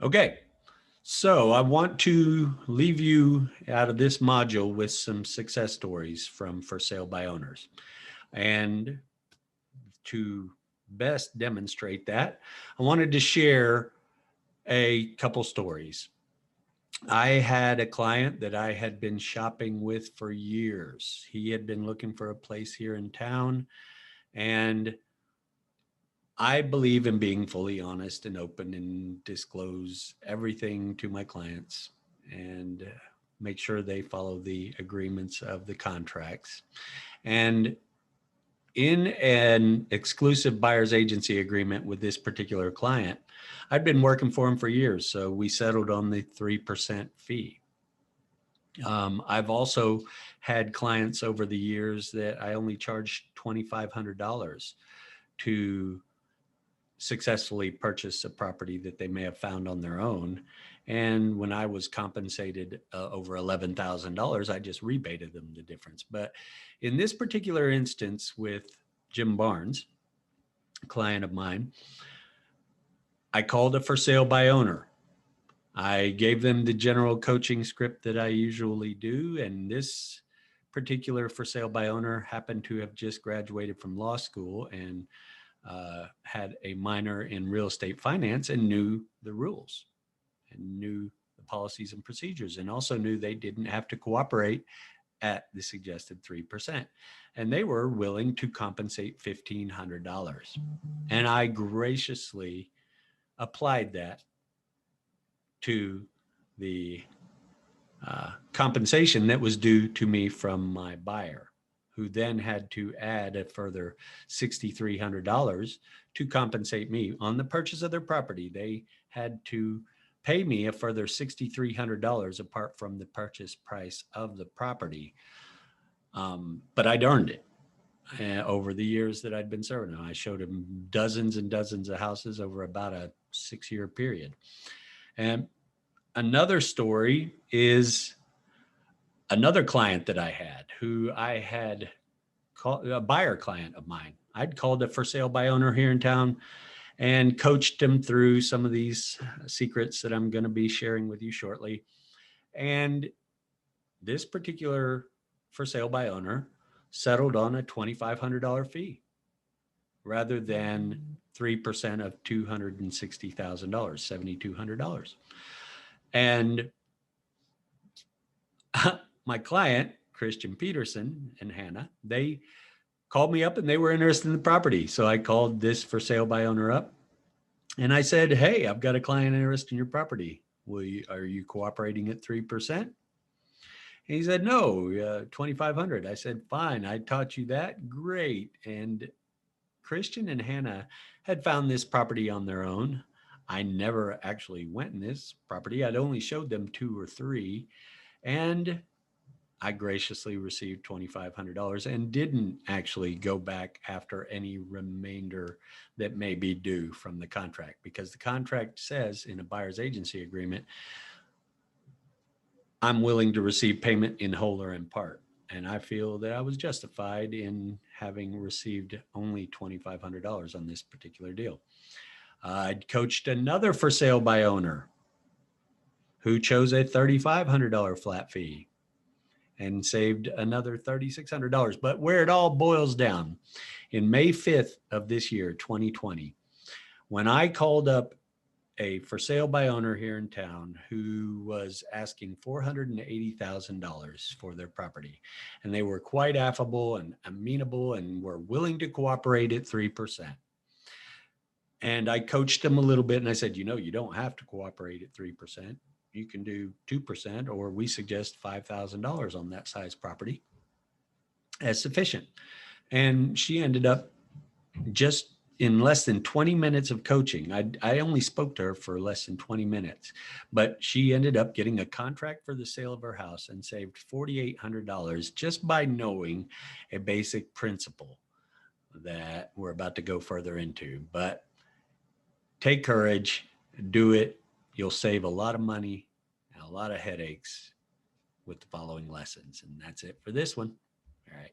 Okay, so I want to leave you out of this module with some success stories from for sale by owners. And to best demonstrate that, I wanted to share a couple stories. I had a client that I had been shopping with for years. He had been looking for a place here in town, and I believe in being fully honest and open and disclose everything to my clients and make sure they follow the agreements of the contracts. And in an exclusive buyer's agency agreement with this particular client, I'd been working for him for years, so we settled on the 3% fee. I've also had clients over the years that I only charged $2,500 to successfully purchase a property that they may have found on their own. And when I was compensated over $11,000, I just rebated them the difference. But in this particular instance with Jim Barnes, a client of mine, I called a for sale by owner. I gave them the general coaching script that I usually do. And this particular for sale by owner happened to have just graduated from law school and had a minor in real estate finance and knew the rules and knew the policies and procedures, and also knew they didn't have to cooperate at the suggested 3%. And they were willing to compensate $1,500. And I graciously applied that to the compensation that was due to me from my buyer, who then had to add a further $6,300 to compensate me on the purchase of their property. They had to pay me a further $6,300 apart from the purchase price of the property. But I'd earned it over the years that I'd been serving them. I showed them dozens and dozens of houses over about a 6-year period. And another story is another client that I had who I had called a buyer client of mine. I'd called a for sale by owner here in town and coached him through some of these secrets that I'm going to be sharing with you shortly. And this particular for sale by owner settled on a $2,500 fee rather than 3% of $260,000, $7,200. And my client, Christian Peterson and Hannah, they called me up and they were interested in the property. So I called this for sale by owner up and I said, hey, I've got a client interested in your property. Are you cooperating at 3%? And he said, no, 2,500. I said, fine. I taught you that. Great. And Christian and Hannah had found this property on their own. I never actually went in this property. I'd only showed them 2 or 3. And I graciously received $2,500 and didn't actually go back after any remainder that may be due from the contract, because the contract says in a buyer's agency agreement, I'm willing to receive payment in whole or in part. And I feel that I was justified in having received only $2,500 on this particular deal. I'd coached another for sale by owner who chose a $3,500 flat fee and saved another $3,600. But where it all boils down, in May 5th of this year, 2020, when I called up a for sale by owner here in town who was asking $480,000 for their property, and they were quite affable and amenable and were willing to cooperate at 3%. And I coached them a little bit and I said, you don't have to cooperate at 3%. You can do 2%, or we suggest $5,000 on that size property as sufficient. And she ended up just in less than 20 minutes of coaching. I only spoke to her for less than 20 minutes, but she ended up getting a contract for the sale of her house and saved $4,800 just by knowing a basic principle that we're about to go further into. But take courage, do it. You'll save a lot of money and a lot of headaches with the following lessons. And that's it for this one. All right.